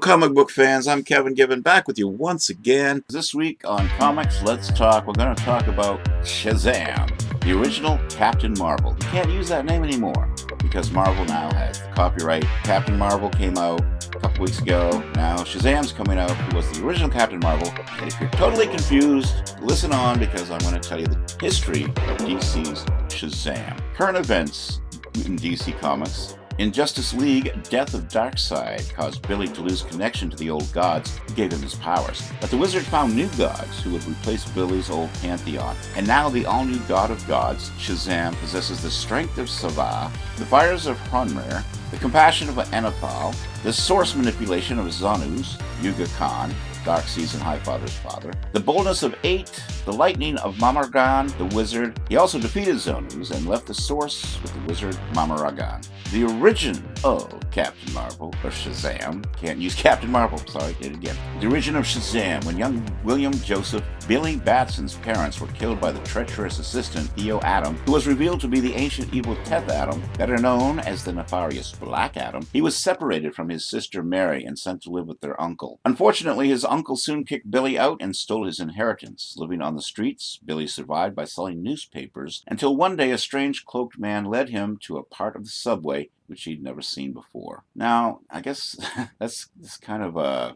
comic book fans, I'm Kevin Gibbon back with you once again. This week on Comics Let's Talk, we're going to talk about Shazam, the original Captain Marvel. You can't use that name anymore because Marvel now has the copyright. Captain Marvel came out a couple weeks ago. Now Shazam's coming out, who was the original Captain Marvel. And if you're totally confused, listen on because I'm going to tell you the history of DC's Shazam. Current events in DC Comics. In Justice League, Death of Darkseid caused Billy to lose connection to the old gods who gave him his powers. But the wizard found new gods who would replace Billy's old pantheon. And now the all-new god of gods, Shazam, possesses the strength of Sava, the fires of Hrungnir, the compassion of Anapal, the source manipulation of Zanus, Yuga Khan, Darkseid's and Highfather's father, the boldness of 8, the lightning of Mamaragan, the wizard. He also defeated Zanus and left the source with the wizard Mamaragan. The origin of Captain Marvel, or Shazam, can't use Captain Marvel, sorry, did it again. The origin of Shazam, when young William Joseph Billy Batson's parents were killed by the treacherous assistant Theo Adam, who was revealed to be the ancient evil Teth Adam, better known as the nefarious Black Adam. He was separated from his sister Mary and sent to live with their uncle. Unfortunately, his uncle soon kicked Billy out and stole his inheritance. Living on the streets, Billy survived by selling newspapers until one day a strange cloaked man led him to a part of the subway which he'd never seen before. Now, I guess that's kind of a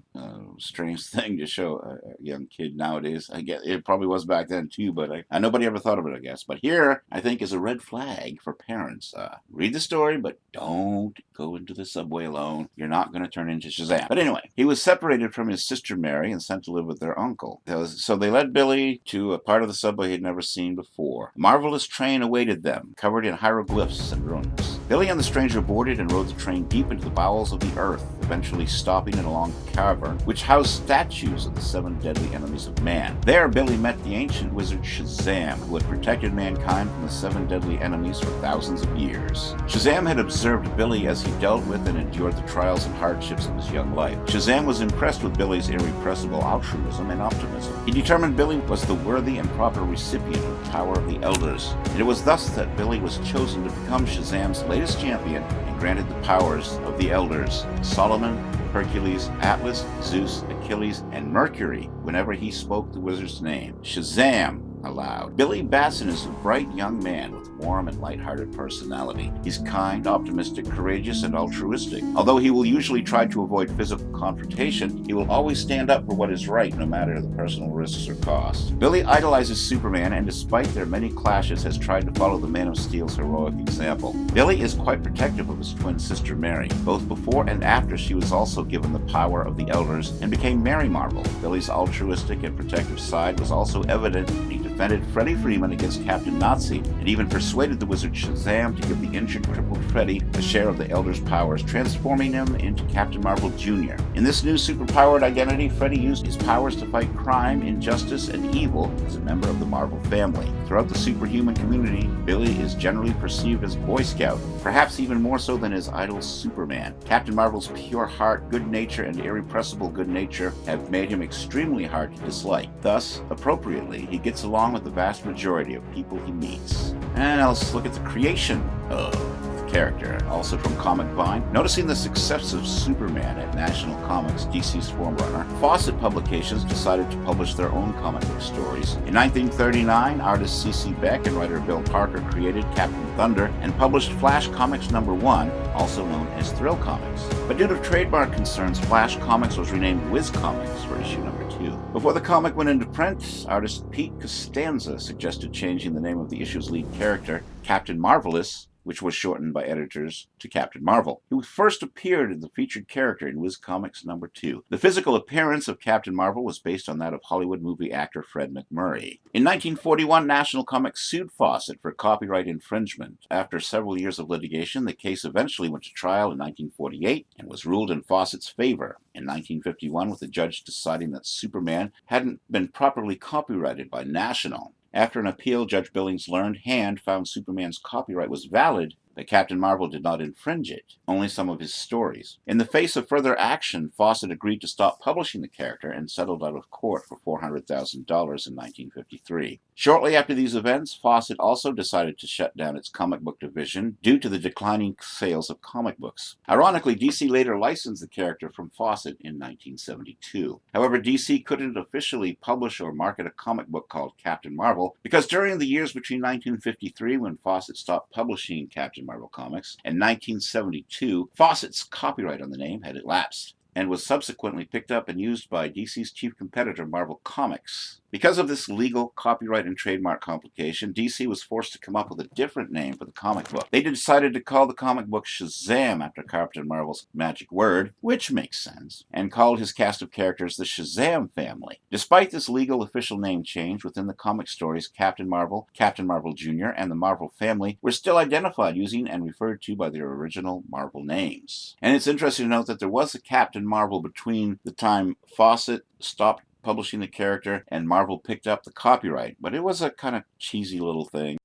strange thing to show a young kid nowadays. I guess it probably was back then too, but nobody ever thought of it, I guess. But here, I think, is a red flag for parents. Read the story, but don't go into the subway alone. You're not going to turn into Shazam. But anyway, he was separated from his sister Mary and sent to live with their uncle. So they led Billy to a part of the subway he'd never seen before. A marvelous train awaited them, covered in hieroglyphs and runes. Billy and the stranger boarded and rode the train deep into the bowels of the earth, eventually stopping in a long cavern, which housed statues of the 7 deadly enemies of man. There, Billy met the ancient wizard Shazam, who had protected mankind from the 7 deadly enemies for thousands of years. Shazam had observed Billy as he dealt with and endured the trials and hardships of his young life. Shazam was impressed with Billy's irrepressible altruism and optimism. He determined Billy was the worthy and proper recipient of the power of the elders, and it was thus that Billy was chosen to become Shazam's latest champion and granted the powers of the elders, Solomon, Hercules, Atlas, Zeus, Achilles, and Mercury whenever he spoke the wizard's name. Shazam! Aloud. Billy Batson is a bright young man with warm and light-hearted personality. He's kind, optimistic, courageous, and altruistic. Although he will usually try to avoid physical confrontation, he will always stand up for what is right no matter the personal risks or costs. Billy idolizes Superman and despite their many clashes has tried to follow the Man of Steel's heroic example. Billy is quite protective of his twin sister Mary, both before and after she was also given the power of the elders and became Mary Marvel. Billy's altruistic and protective side was also evident when he defended Freddy Freeman against Captain Nazi and even persuaded the wizard Shazam to give the injured, crippled Freddy a share of the Elder's powers, transforming him into Captain Marvel Jr. In this new superpowered identity, Freddy used his powers to fight crime, injustice, and evil as a member of the Marvel family. Throughout the superhuman community, Billy is generally perceived as Boy Scout, perhaps even more so than his idol Superman. Captain Marvel's pure heart, good nature, and irrepressible good nature have made him extremely hard to dislike. Thus, appropriately, he gets along with the vast majority of people he meets. And now let's look at the creation of the character, also from Comic Vine. Noticing the success of Superman at National Comics, DC's forerunner, Fawcett Publications decided to publish their own comic book stories. In 1939, artist C.C. Beck and writer Bill Parker created Captain Thunder and published Flash Comics #1, also known as Thrill Comics. But due to trademark concerns, Flash Comics was renamed Whiz Comics for issue #2. Before the comic went into print, artist Pete Costanza suggested changing the name of the issue's lead character, Captain Marvelous, which was shortened by editors to Captain Marvel, who first appeared as the featured character in Whiz Comics #2. The physical appearance of Captain Marvel was based on that of Hollywood movie actor Fred MacMurray. In 1941, National Comics sued Fawcett for copyright infringement. After several years of litigation, the case eventually went to trial in 1948 and was ruled in Fawcett's favor. In 1951, with the judge deciding that Superman hadn't been properly copyrighted by National. After an appeal, Judge Billings' learned hand found Superman's copyright was valid but Captain Marvel did not infringe it, only some of his stories. In the face of further action, Fawcett agreed to stop publishing the character and settled out of court for $400,000 in 1953. Shortly after these events, Fawcett also decided to shut down its comic book division due to the declining sales of comic books. Ironically, DC later licensed the character from Fawcett in 1972. However, DC couldn't officially publish or market a comic book called Captain Marvel because during the years between 1953, when Fawcett stopped publishing Captain Marvel comics, and 1972, Fawcett's copyright on the name had elapsed and was subsequently picked up and used by DC's chief competitor, Marvel Comics. Because of this legal, copyright, and trademark complication, DC was forced to come up with a different name for the comic book. They decided to call the comic book Shazam after Captain Marvel's magic word, which makes sense, and called his cast of characters the Shazam family. Despite this legal official name change, within the comic stories, Captain Marvel Jr., and the Marvel family were still identified using and referred to by their original Marvel names. And it's interesting to note that there was a Captain Marvel between the time Fawcett stopped publishing the character and Marvel picked up the copyright, but it was a kind of cheesy little thing.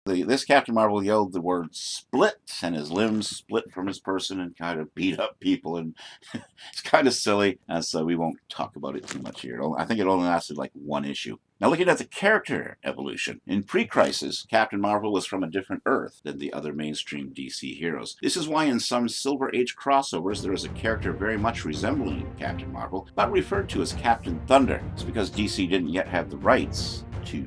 This Captain Marvel yelled the word split, and his limbs split from his person and kind of beat up people, and it's kind of silly, so we won't talk about it too much here. I think it only lasted like one issue. Now, looking at the character evolution, in pre-Crisis, Captain Marvel was from a different Earth than the other mainstream DC heroes. This is why in some Silver Age crossovers there is a character very much resembling Captain Marvel, but referred to as Captain Thunder. It's because DC didn't yet have the rights to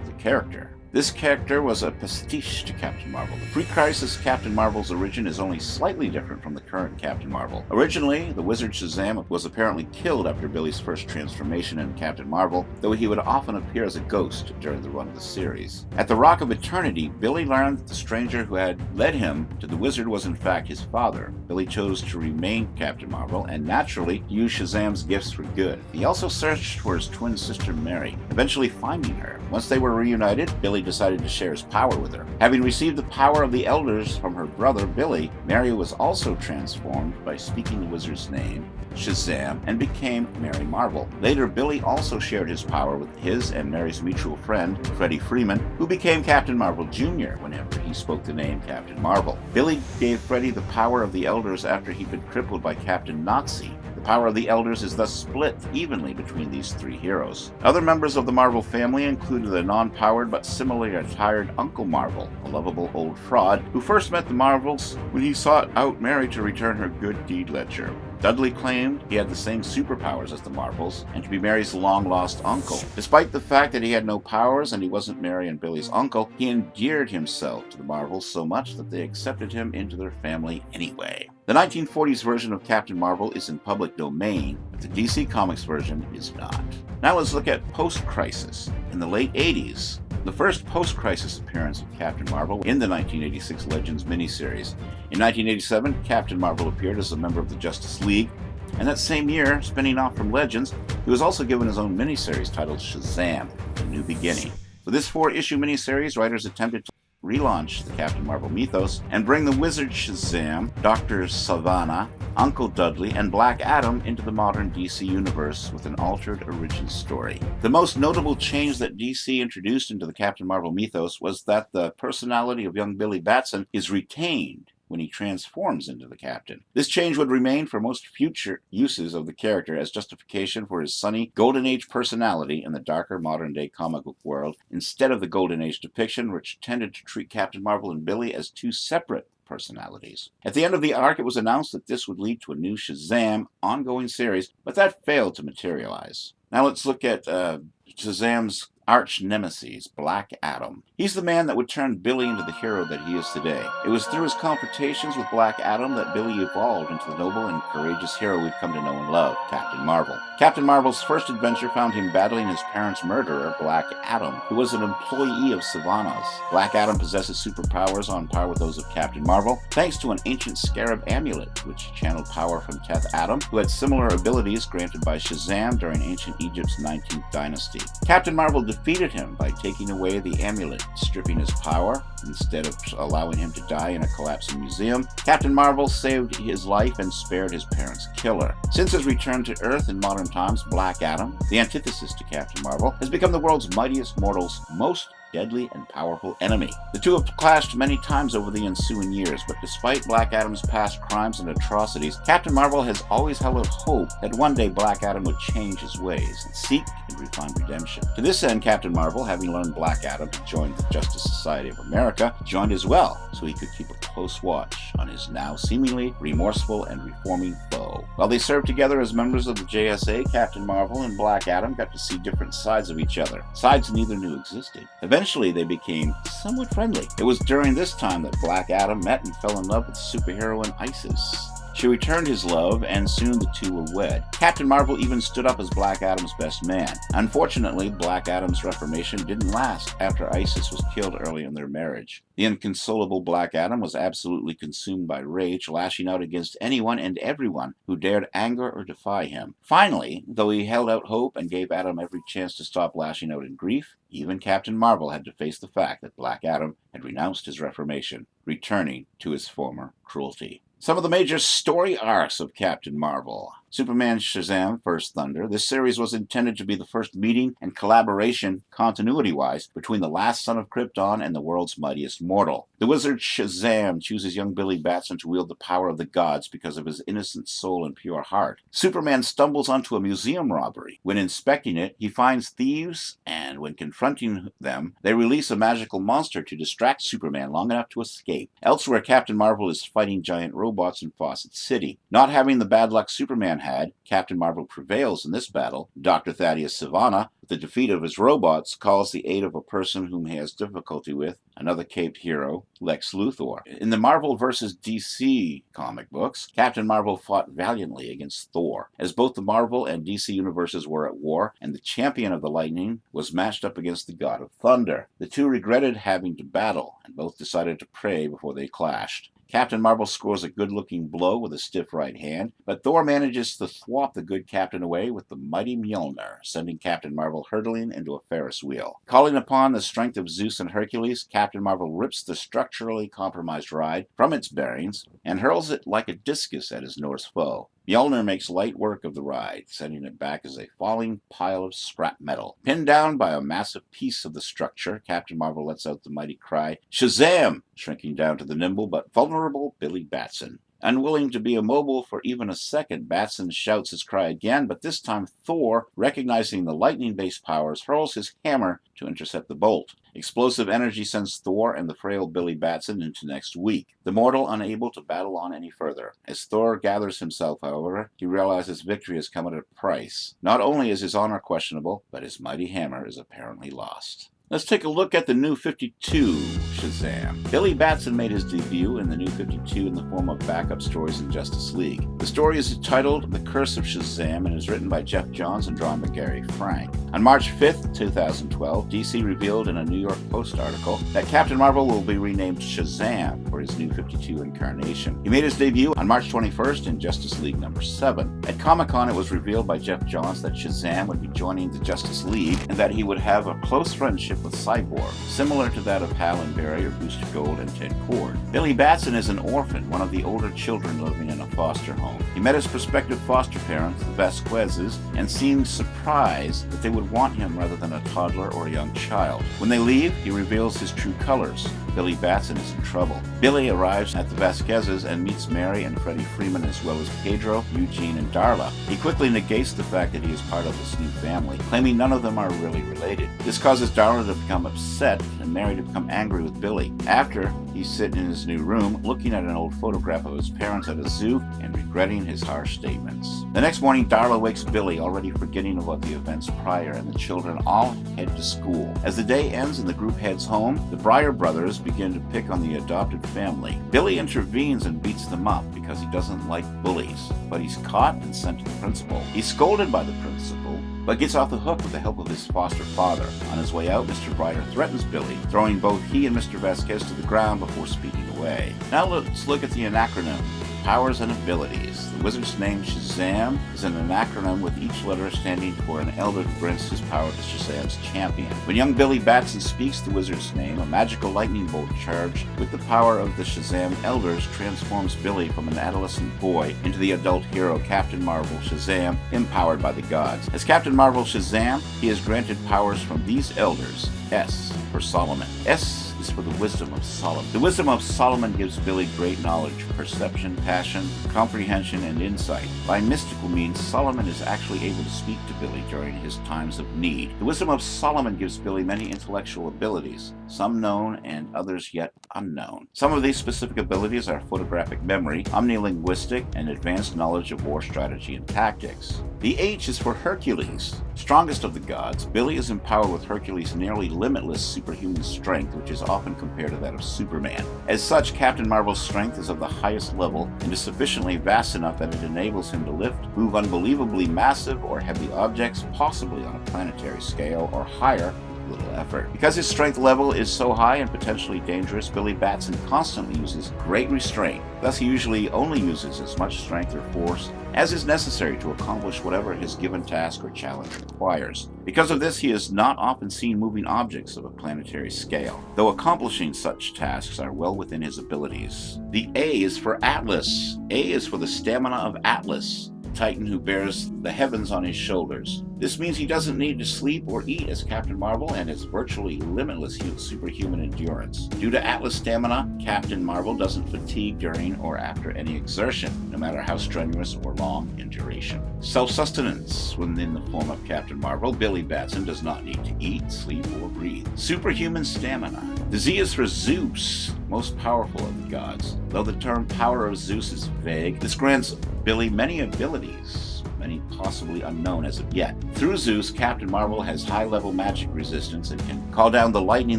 the character. This character was a pastiche to Captain Marvel. The pre-Crisis Captain Marvel's origin is only slightly different from the current Captain Marvel. Originally, the wizard Shazam was apparently killed after Billy's first transformation in Captain Marvel, though he would often appear as a ghost during the run of the series. At the Rock of Eternity, Billy learned that the stranger who had led him to the wizard was in fact his father. Billy chose to remain Captain Marvel and naturally used Shazam's gifts for good. He also searched for his twin sister Mary, eventually finding her. Once they were reunited, Billy decided to share his power with her. Having received the power of the elders from her brother Billy, Mary was also transformed by speaking the wizard's name, Shazam, and became Mary Marvel. Later, Billy also shared his power with his and Mary's mutual friend, Freddy Freeman, who became Captain Marvel Jr. whenever he spoke the name Captain Marvel. Billy gave Freddy the power of the elders after he'd been crippled by Captain Nazi. The power of the elders is thus split evenly between these three heroes. Other members of the Marvel family included the non-powered but similarly attired Uncle Marvel, a lovable old fraud who first met the Marvels when he sought out Mary to return her good deed ledger. Dudley claimed he had the same superpowers as the Marvels, and to be Mary's long-lost uncle. Despite the fact that he had no powers and he wasn't Mary and Billy's uncle, he endeared himself to the Marvels so much that they accepted him into their family anyway. The 1940s version of Captain Marvel is in public domain, but the DC Comics version is not. Now let's look at post-Crisis. In the late 80s, the first post-Crisis appearance of Captain Marvel in the 1986 Legends miniseries. In 1987, Captain Marvel appeared as a member of the Justice League, and that same year, spinning off from Legends, he was also given his own miniseries titled Shazam: A New Beginning. For this 4-issue miniseries, writers attempted to relaunch the Captain Marvel mythos and bring the wizard Shazam, Dr. Savannah, Uncle Dudley, and Black Adam into the modern DC universe with an altered origin story. The most notable change that DC introduced into the Captain Marvel mythos was that the personality of young Billy Batson is retained when he transforms into the Captain. This change would remain for most future uses of the character as justification for his sunny, Golden Age personality in the darker modern-day comic book world, instead of the Golden Age depiction, which tended to treat Captain Marvel and Billy as two separate personalities. At the end of the arc, it was announced that this would lead to a new Shazam ongoing series, but that failed to materialize. Now let's look at Shazam's arch nemesis, Black Adam. He's the man that would turn Billy into the hero that he is today. It was through his confrontations with Black Adam that Billy evolved into the noble and courageous hero we've come to know and love, Captain Marvel. Captain Marvel's first adventure found him battling his parents' murderer, Black Adam, who was an employee of Savannah's. Black Adam possesses superpowers on par with those of Captain Marvel, thanks to an ancient scarab amulet, which channeled power from Teth Adam, who had similar abilities granted by Shazam during ancient Egypt's 19th dynasty. Captain Marvel defeated him by taking away the amulet, stripping his power. Instead of allowing him to die in a collapsing museum, Captain Marvel saved his life and spared his parents' killer. Since his return to Earth in modern times, Black Adam, the antithesis to Captain Marvel, has become the world's mightiest mortal's most deadly and powerful enemy. The two have clashed many times over the ensuing years, but despite Black Adam's past crimes and atrocities, Captain Marvel has always held out hope that one day Black Adam would change his ways and seek and refine redemption. To this end, Captain Marvel, having learned Black Adam had joined the Justice Society of America, joined as well, so he could keep a close watch on his now seemingly remorseful and reforming foe. While they served together as members of the JSA, Captain Marvel and Black Adam got to see different sides of each other, sides neither knew existed. Eventually, they became somewhat friendly. It was during this time that Black Adam met and fell in love with superheroine Isis. She returned his love, and soon the two were wed. Captain Marvel even stood up as Black Adam's best man. Unfortunately, Black Adam's reformation didn't last after Isis was killed early in their marriage. The inconsolable Black Adam was absolutely consumed by rage, lashing out against anyone and everyone who dared anger or defy him. Finally, though he held out hope and gave Adam every chance to stop lashing out in grief, even Captain Marvel had to face the fact that Black Adam had renounced his reformation, returning to his former cruelty. Some of the major story arcs of Captain Marvel. Superman Shazam, First Thunder. This series was intended to be the first meeting and collaboration, continuity-wise, between the last son of Krypton and the world's mightiest mortal. The wizard Shazam chooses young Billy Batson to wield the power of the gods because of his innocent soul and pure heart. Superman stumbles onto a museum robbery. When inspecting it, he finds thieves, and when confronting them, they release a magical monster to distract Superman long enough to escape. Elsewhere, Captain Marvel is fighting giant robots in Fawcett City. Not having the bad luck Superman had, Captain Marvel prevails in this battle. Dr. Thaddeus Sivana, with the defeat of his robots, calls the aid of a person whom he has difficulty with, another caped hero, Lex Luthor. In the Marvel vs. DC comic books, Captain Marvel fought valiantly against Thor, as both the Marvel and DC universes were at war, and the champion of the lightning was matched up against the god of thunder. The two regretted having to battle, and both decided to pray before they clashed. Captain Marvel scores a good-looking blow with a stiff right hand, but Thor manages to swap the good captain away with the mighty Mjolnir, sending Captain Marvel hurtling into a Ferris wheel. Calling upon the strength of Zeus and Hercules, Captain Marvel rips the structurally compromised ride from its bearings and hurls it like a discus at his Norse foe. Mjolnir makes light work of the ride, sending it back as a falling pile of scrap metal. Pinned down by a massive piece of the structure, Captain Marvel lets out the mighty cry, "Shazam!" shrinking down to the nimble but vulnerable Billy Batson. Unwilling to be immobile for even a second, Batson shouts his cry again, but this time Thor, recognizing the lightning-based powers, hurls his hammer to intercept the bolt. Explosive energy sends Thor and the frail Billy Batson into next week, the mortal unable to battle on any further. As Thor gathers himself, however, he realizes victory has come at a price. Not only is his honor questionable, but his mighty hammer is apparently lost. Let's take a look at the New 52 Shazam. Billy Batson made his debut in the New 52 in the form of backup stories in Justice League. The story is titled The Curse of Shazam and is written by Jeff Johns and drawn by Gary Frank. On March 5th, 2012, DC revealed in a New York Post article that Captain Marvel will be renamed Shazam for his New 52 incarnation. He made his debut on March 21st in Justice League number 7. At Comic-Con, it was revealed by Jeff Johns that Shazam would be joining the Justice League and that he would have a close friendship with Cyborg, similar to that of Hal and Barry or Booster Gold and Ted Kord. Billy Batson is an orphan, one of the older children living in a foster home. He met his prospective foster parents, the Vasquezes, and seemed surprised that they would want him rather than a toddler or a young child. When they leave, he reveals his true colors. Billy Batson is in trouble. Billy arrives at the Vasquezes and meets Mary and Freddy Freeman as well as Pedro, Eugene, and Darla. He quickly negates the fact that he is part of this new family, claiming none of them are really related. This causes Darla to become upset and Mary to become angry with Billy. After, he's sitting in his new room, looking at an old photograph of his parents at a zoo and regretting his harsh statements. The next morning, Darla wakes Billy, already forgetting about the events prior, and the children all head to school. As the day ends and the group heads home, the Breyer brothers begin to pick on the adopted family. Billy intervenes and beats them up because he doesn't like bullies, but he's caught and sent to the principal. He's scolded by the principal, but gets off the hook with the help of his foster father. On his way out, Mr. Breyer threatens Billy, throwing both he and Mr. Vasquez to the ground before speeding away. Now let's look at the Anachronox, powers and abilities. The The wizard's name, Shazam, is an anachrononym with each letter standing for an elder who grants his power to Shazam's champion. When young Billy Batson speaks the wizard's name, a magical lightning bolt charged with the power of the Shazam elders transforms Billy from an adolescent boy into the adult hero Captain Marvel Shazam, empowered by the gods. As Captain Marvel Shazam, he is granted powers from these elders. S for Solomon. S is for the wisdom of Solomon. The wisdom of Solomon gives Billy great knowledge, perception, passion, comprehension, and insight. By mystical means, Solomon is actually able to speak to Billy during his times of need. The wisdom of Solomon gives Billy many intellectual abilities, some known and others yet unknown. Some of these specific abilities are photographic memory, omnilinguistic, and advanced knowledge of war strategy and tactics. The H is for Hercules. Strongest of the gods, Billy is empowered with Hercules' nearly limitless superhuman strength, which is often compared to that of Superman. As such, Captain Marvel's strength is of the highest level and is sufficiently vast enough that it enables him to lift, move unbelievably massive or heavy objects, possibly on a planetary scale or higher, with little effort. Because his strength level is so high and potentially dangerous, Billy Batson constantly uses great restraint. Thus, he usually only uses as much strength or force as is necessary to accomplish whatever his given task or challenge requires. Because of this, he is not often seen moving objects of a planetary scale, though accomplishing such tasks are well within his abilities. The A is for Atlas. A is for the stamina of Atlas, Titan who bears the heavens on his shoulders. This means he doesn't need to sleep or eat as Captain Marvel and has virtually limitless superhuman endurance. Due to Atlas stamina, Captain Marvel doesn't fatigue during or after any exertion, no matter how strenuous or long in duration. Self-sustenance. When in the form of Captain Marvel, Billy Batson does not need to eat, sleep, or breathe. Superhuman stamina. The Z is for Zeus, most powerful of the gods. Though the term power of Zeus is vague, this grants Billy many abilities, many possibly unknown as of yet. Through Zeus, Captain Marvel has high-level magic resistance and can call down the lightning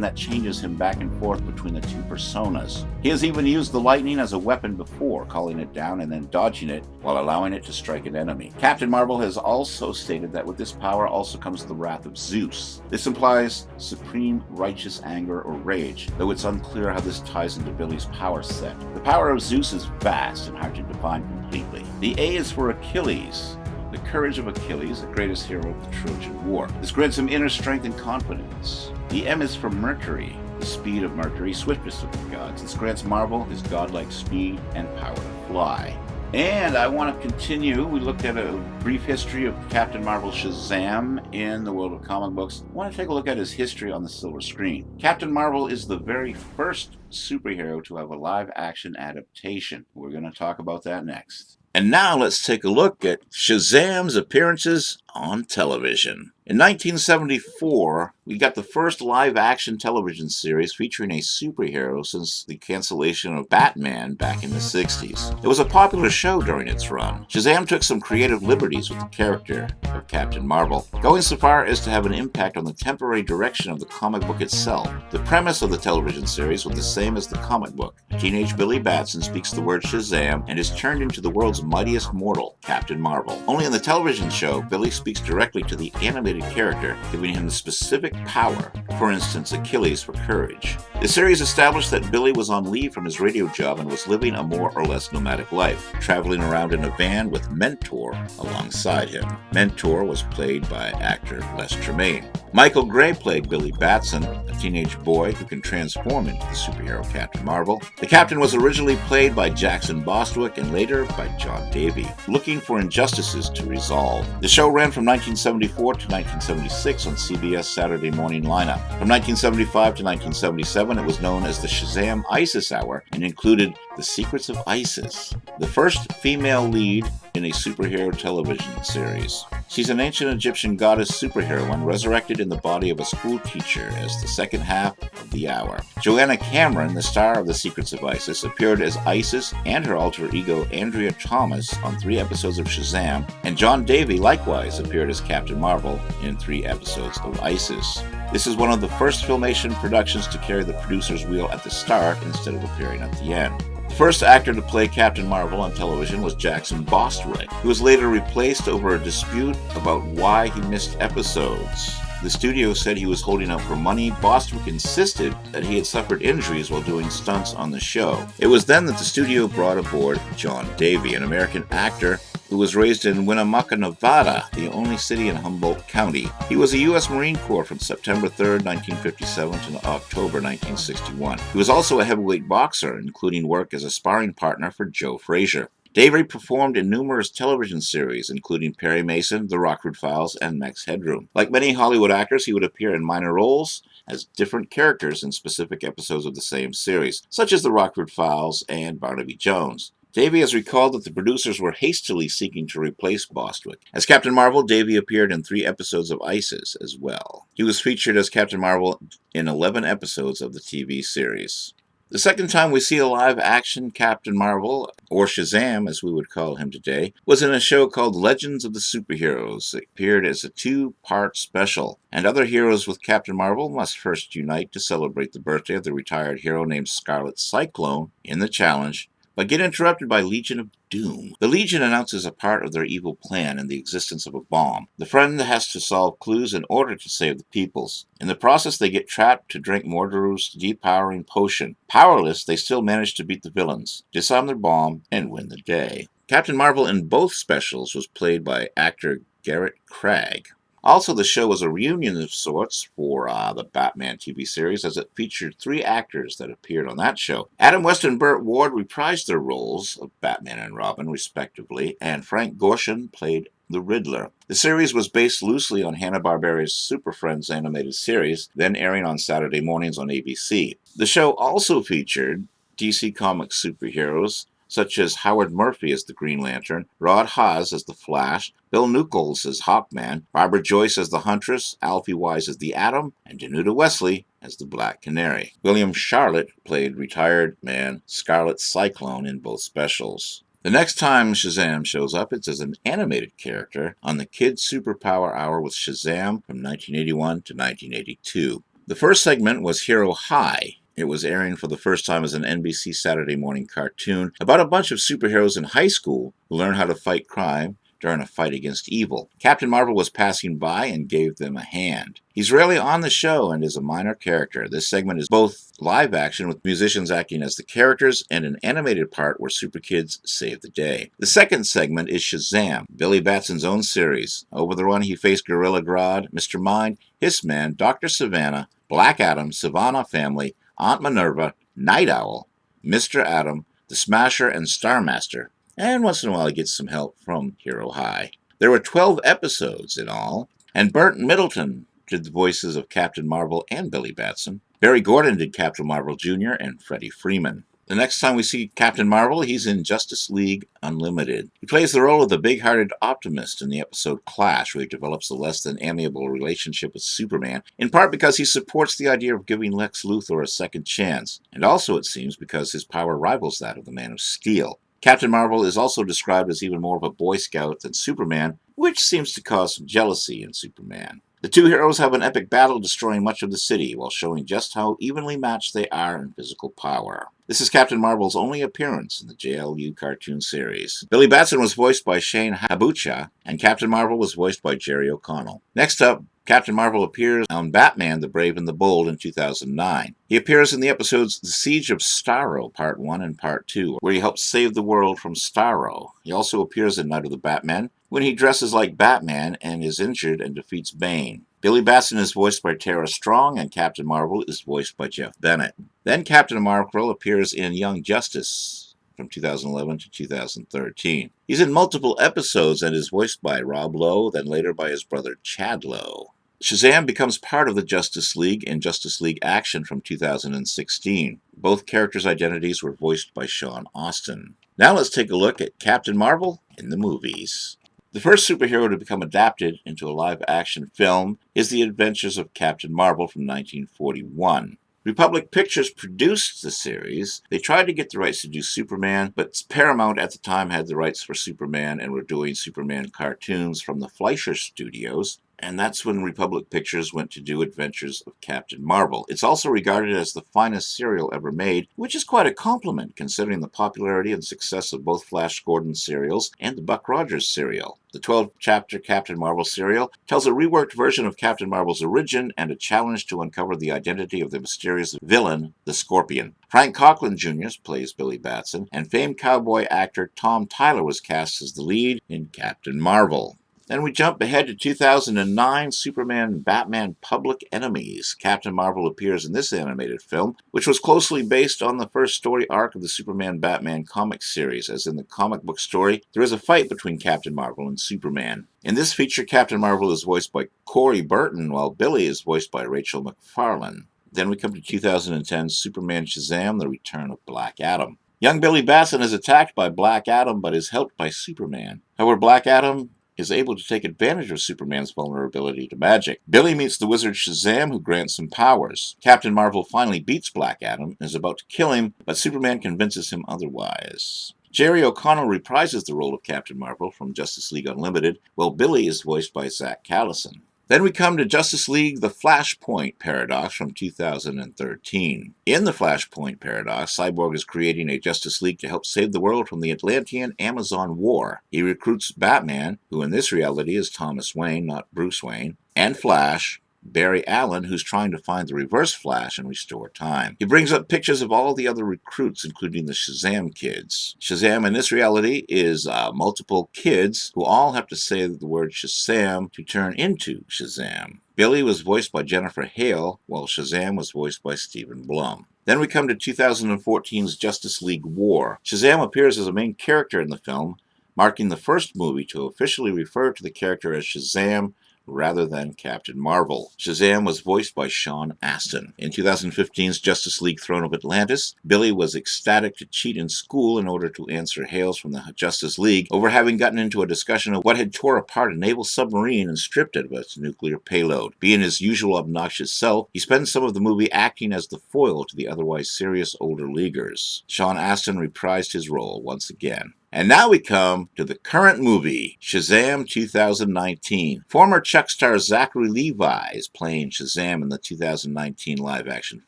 that changes him back and forth between the two personas. He has even used the lightning as a weapon before, calling it down and then dodging it while allowing it to strike an enemy. Captain Marvel has also stated that with this power also comes the wrath of Zeus. This implies supreme righteous anger or rage, though it's unclear how this ties into Billy's power set. The power of Zeus is vast and hard to define completely. The A is for Achilles. The courage of Achilles, the greatest hero of the Trojan War. This grants him inner strength and confidence. The M is for Mercury. The speed of Mercury, swiftest of the gods. This grants Marvel his godlike speed and power to fly. And I want to continue. We looked at a brief history of Captain Marvel Shazam in the world of comic books. I want to take a look at his history on the silver screen. Captain Marvel is the very first superhero to have a live-action adaptation. We're going to talk about that next. And now let's take a look at Shazam's appearances on television. In 1974, we got the first live-action television series featuring a superhero since the cancellation of Batman back in the 60s. It was a popular show during its run. Shazam took some creative liberties with the character of Captain Marvel, going so far as to have an impact on the temporary direction of the comic book itself. The premise of the television series was the same as the comic book. Teenage Billy Batson speaks the word Shazam and is turned into the world's mightiest mortal, Captain Marvel. Only in the television show, Billy speaks directly to the animated character, giving him the specific power, for instance Achilles for courage. The series established that Billy was on leave from his radio job and was living a more or less nomadic life, traveling around in a van with Mentor alongside him. Mentor was played by actor Les Tremayne. Michael Gray played Billy Batson, a teenage boy who can transform into the superhero Captain Marvel. The Captain was originally played by Jackson Bostwick and later by Jon Davey, looking for injustices to resolve. The show ran from 1974 to 1976 on CBS Saturday morning lineup. From 1975 to 1977, it was known as the Shazam ISIS Hour and included The Secrets of Isis, the first female lead in a superhero television series. She's an ancient Egyptian goddess superheroine resurrected in the body of a school teacher as the second half of the hour. Joanna Cameron, the star of The Secrets of Isis, appeared as Isis and her alter ego Andrea Thomas on 3 episodes of Shazam, and Jon Davey likewise appeared as Captain Marvel in 3 episodes of Isis. This is one of the first Filmation productions to carry the producer's wheel at the start instead of appearing at the end. The first actor to play Captain Marvel on television was Jackson Bostwick, who was later replaced over a dispute about why he missed episodes. The studio said he was holding out for money. Bostwick insisted that he had suffered injuries while doing stunts on the show. It was then that the studio brought aboard Jon Davey, an American actor who was raised in Winnemucca, Nevada, the only city in Humboldt County. He was a U.S. Marine Corps from September 3, 1957 to October 1961. He was also a heavyweight boxer, including work as a sparring partner for Joe Frazier. Davey performed in numerous television series, including Perry Mason, The Rockford Files, and Max Headroom. Like many Hollywood actors, he would appear in minor roles as different characters in specific episodes of the same series, such as The Rockford Files and Barnaby Jones. Davey has recalled that the producers were hastily seeking to replace Bostwick. As Captain Marvel, Davey appeared in 3 episodes of ISIS as well. He was featured as Captain Marvel in 11 episodes of the TV series. The second time we see a live-action Captain Marvel, or Shazam as we would call him today, was in a show called Legends of the Superheroes. It appeared as a 2-part special, and other heroes with Captain Marvel must first unite to celebrate the birthday of the retired hero named Scarlet Cyclone in the challenge, but get interrupted by Legion of Doom. The Legion announces a part of their evil plan and the existence of a bomb. The friend has to solve clues in order to save the peoples. In the process, they get trapped to drink Mordor's depowering potion. Powerless, they still manage to beat the villains, disarm their bomb, and win the day. Captain Marvel in both specials was played by actor Garrett Cragg. Also, the show was a reunion of sorts for the Batman TV series, as it featured 3 actors that appeared on that show. Adam West and Burt Ward reprised their roles of Batman and Robin, respectively, and Frank Gorshin played the Riddler. The series was based loosely on Hanna-Barbera's Super Friends animated series, then airing on Saturday mornings on ABC. The show also featured DC Comics superheroes, such as Howard Murphy as the Green Lantern, Rod Haas as the Flash, Bill Nichols as Hawkman, Barbara Joyce as the Huntress, Alfie Wise as the Atom, and Danuta Wesley as the Black Canary. William Charlotte played retired man Scarlet Cyclone in both specials. The next time Shazam shows up, it's as an animated character on the Kids Superpower Hour with Shazam from 1981 to 1982. The first segment was Hero High. It was airing for the first time as an NBC Saturday morning cartoon about a bunch of superheroes in high school who learn how to fight crime during a fight against evil. Captain Marvel was passing by and gave them a hand. He's rarely on the show and is a minor character. This segment is both live action with musicians acting as the characters and an animated part where super kids save the day. The second segment is Shazam, Billy Batson's own series. Over the run he faced Gorilla Grodd, Mr. Mind, Hissman, Dr. Savannah, Black Adam, Savannah Family, Aunt Minerva, Night Owl, Mr. Atom, the Smasher, and Starmaster. And once in a while he gets some help from Hero High. There were 12 episodes in all, and Burt Middleton did the voices of Captain Marvel and Billy Batson. Barry Gordon did Captain Marvel Jr. and Freddy Freeman. The next time we see Captain Marvel, he's in Justice League Unlimited. He plays the role of the big-hearted optimist in the episode Clash, where he develops a less than amiable relationship with Superman, in part because he supports the idea of giving Lex Luthor a second chance, and also, it seems, because his power rivals that of the Man of Steel. Captain Marvel is also described as even more of a Boy Scout than Superman, which seems to cause some jealousy in Superman. The two heroes have an epic battle destroying much of the city while showing just how evenly matched they are in physical power. This is Captain Marvel's only appearance in the JLU cartoon series. Billy Batson was voiced by Shane Habucha, and Captain Marvel was voiced by Jerry O'Connell. Next up, Captain Marvel appears on Batman the Brave and the Bold in 2009. He appears in the episodes The Siege of Starro, Part 1 and Part 2, where he helps save the world from Starro. He also appears in Night of the Batman, when he dresses like Batman and is injured and defeats Bane. Billy Batson is voiced by Tara Strong, and Captain Marvel is voiced by Jeff Bennett. Then Captain Marvel appears in Young Justice from 2011 to 2013. He's in multiple episodes and is voiced by Rob Lowe, then later by his brother Chad Lowe. Shazam becomes part of the Justice League in Justice League Action from 2016. Both characters' identities were voiced by Sean Austin. Now let's take a look at Captain Marvel in the movies. The first superhero to become adapted into a live-action film is The Adventures of Captain Marvel from 1941. Republic Pictures produced the series. They tried to get the rights to do Superman, but Paramount at the time had the rights for Superman and were doing Superman cartoons from the Fleischer Studios. and that's when Republic Pictures went to do Adventures of Captain Marvel. It's also regarded as the finest serial ever made, which is quite a compliment considering the popularity and success of both Flash Gordon serials and the Buck Rogers serial. The 12-chapter Captain Marvel serial tells a reworked version of Captain Marvel's origin and a challenge to uncover the identity of the mysterious villain, the Scorpion. Frank Coughlin Jr. plays Billy Batson, and famed cowboy actor Tom Tyler was cast as the lead in Captain Marvel. Then we jump ahead to 2009, Superman and Batman Public Enemies. Captain Marvel appears in this animated film, which was closely based on the first story arc of the Superman-Batman comic series. As in the comic book story, there is a fight between Captain Marvel and Superman. In this feature, Captain Marvel is voiced by Corey Burton, while Billy is voiced by Rachel McFarlane. Then we come to 2010, Superman Shazam, The Return of Black Adam. Young Billy Batson is attacked by Black Adam, but is helped by Superman. However, Black Adam is able to take advantage of Superman's vulnerability to magic. Billy meets the wizard Shazam, who grants him powers. Captain Marvel finally beats Black Adam and is about to kill him, but Superman convinces him otherwise. Jerry O'Connell reprises the role of Captain Marvel from Justice League Unlimited, while Billy is voiced by Zach Callison. Then we come to Justice League The Flashpoint Paradox from 2013. In The Flashpoint Paradox, Cyborg is creating a Justice League to help save the world from the Atlantean-Amazon War. He recruits Batman, who in this reality is Thomas Wayne, not Bruce Wayne, and Flash, Barry Allen, who's trying to find the Reverse Flash and restore time. He brings up pictures of all the other recruits, including the Shazam kids. Shazam in this reality is multiple kids who all have to say the word Shazam to turn into Shazam. Billy was voiced by Jennifer Hale, while Shazam was voiced by Stephen Blum. Then we come to 2014's Justice League War. Shazam appears as a main character in the film, marking the first movie to officially refer to the character as Shazam rather than Captain Marvel. Shazam was voiced by Sean Astin. In 2015's Justice League Throne of Atlantis, Billy was ecstatic to cheat in school in order to answer hails from the Justice League over having gotten into a discussion of what had tore apart a naval submarine and stripped it of its nuclear payload. Being his usual obnoxious self, he spends some of the movie acting as the foil to the otherwise serious older leaguers. Sean Astin reprised his role once again. And now we come to the current movie, Shazam 2019. Former Chuck star Zachary Levi is playing Shazam in the 2019 live-action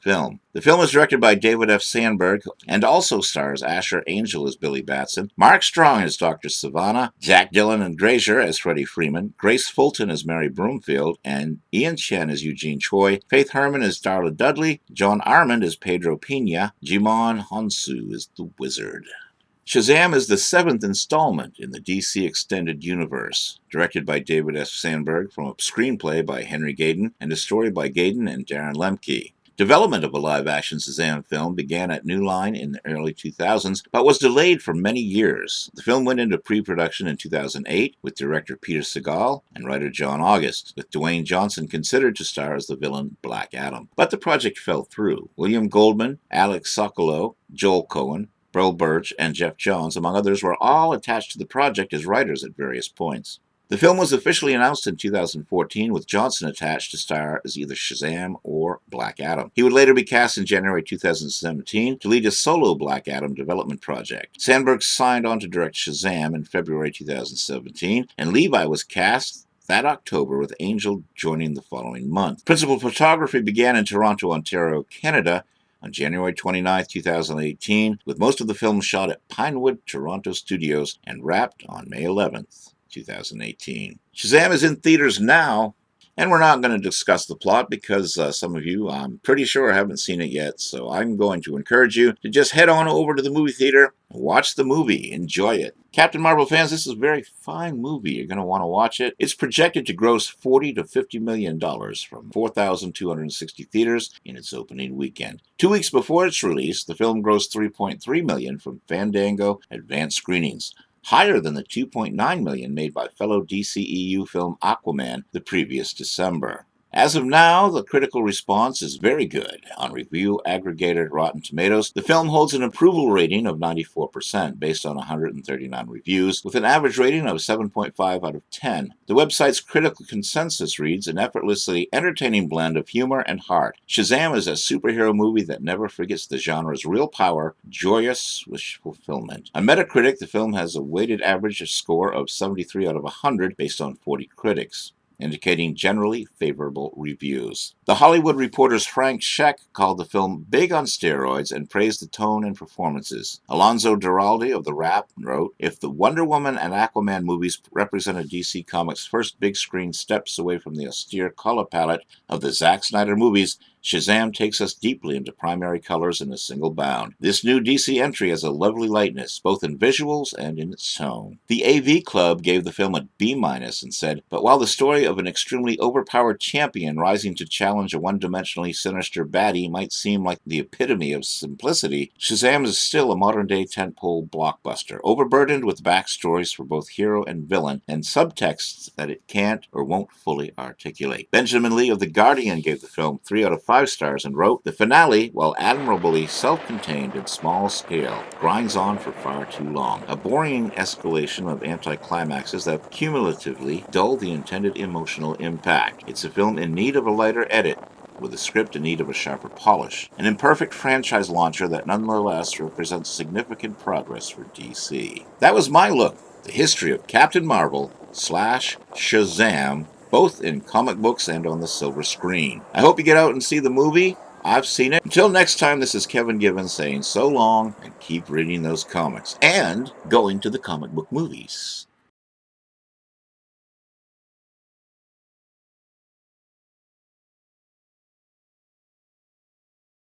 film. The film is directed by David F. Sandberg and also stars Asher Angel as Billy Batson, Mark Strong as Dr. Savannah, Jack Dylan and Grazer as Freddy Freeman, Grace Fulton as Mary Broomfield, and Ian Chen as Eugene Choi, Faith Herman as Darla Dudley, John Armand as Pedro Pina, Jimon Honsu as the Wizard. Shazam is the 7th installment in the DC Extended Universe, directed by David F. Sandberg from a screenplay by Henry Gayden and a story by Gayden and Darren Lemke. Development of a live-action Shazam film began at New Line in the early 2000s, but was delayed for many years. The film went into pre-production in 2008 with director Peter Segal and writer John August, with Dwayne Johnson considered to star as the villain Black Adam. But the project fell through. William Goldman, Alex Sokolow, Joel Cohen, Burl Birch, and Jeff Jones, among others, were all attached to the project as writers at various points. The film was officially announced in 2014, with Johnson attached to star as either Shazam or Black Adam. He would later be cast in January 2017 to lead a solo Black Adam development project. Sandberg signed on to direct Shazam in February 2017, and Levi was cast that October, with Angel joining the following month. Principal photography began in Toronto, Ontario, Canada, on January 29, 2018, with most of the film shot at Pinewood Toronto Studios and wrapped on May 11, 2018. Shazam is in theaters now, and we're not going to discuss the plot because some of you, I'm pretty sure, haven't seen it yet, so I'm going to encourage you to just head on over to the movie theater, watch the movie, enjoy it. Captain Marvel fans, this is a very fine movie. You're going to want to watch it. It's projected to gross $40 to $50 million from 4,260 theaters in its opening weekend. 2 weeks before its release, the film grossed $3.3 million from Fandango advanced screenings, higher than the $2.9 million made by fellow DCEU film Aquaman the previous December. As of now, the critical response is very good. On review aggregator Rotten Tomatoes, the film holds an approval rating of 94% based on 139 reviews, with an average rating of 7.5 out of 10. The website's critical consensus reads, an effortlessly entertaining blend of humor and heart. Shazam is a superhero movie that never forgets the genre's real power, joyous wish fulfillment. On Metacritic, the film has a weighted average score of 73 out of 100 based on 40 critics. indicating generally favorable reviews. The Hollywood Reporter's Frank Scheck called the film big on steroids and praised the tone and performances. Alonso Duralde of The Wrap wrote, "If the Wonder Woman and Aquaman movies represented DC Comics' first big screen steps away from the austere color palette of the Zack Snyder movies, Shazam takes us deeply into primary colors in a single bound. This new DC entry has a lovely lightness, both in visuals and in its tone." The AV Club gave the film a B- and said, "But while the story of an extremely overpowered champion rising to challenge a one-dimensionally sinister baddie might seem like the epitome of simplicity, Shazam is still a modern-day tentpole blockbuster, overburdened with backstories for both hero and villain, and subtexts that it can't or won't fully articulate." Benjamin Lee of The Guardian gave the film 3 out of 5 stars and wrote, "The finale, while admirably self-contained and small scale, grinds on for far too long. A boring escalation of anticlimaxes that cumulatively dull the intended emotional impact. It's a film in need of a lighter edit, with a script in need of a sharper polish. An imperfect franchise launcher that nonetheless represents significant progress for DC." That was my look. The history of Captain Marvel / Shazam, both in comic books and on the silver screen. I hope you get out and see the movie. I've seen it. Until next time, this is Kevin Gibbons saying so long and keep reading those comics and going to the comic book movies.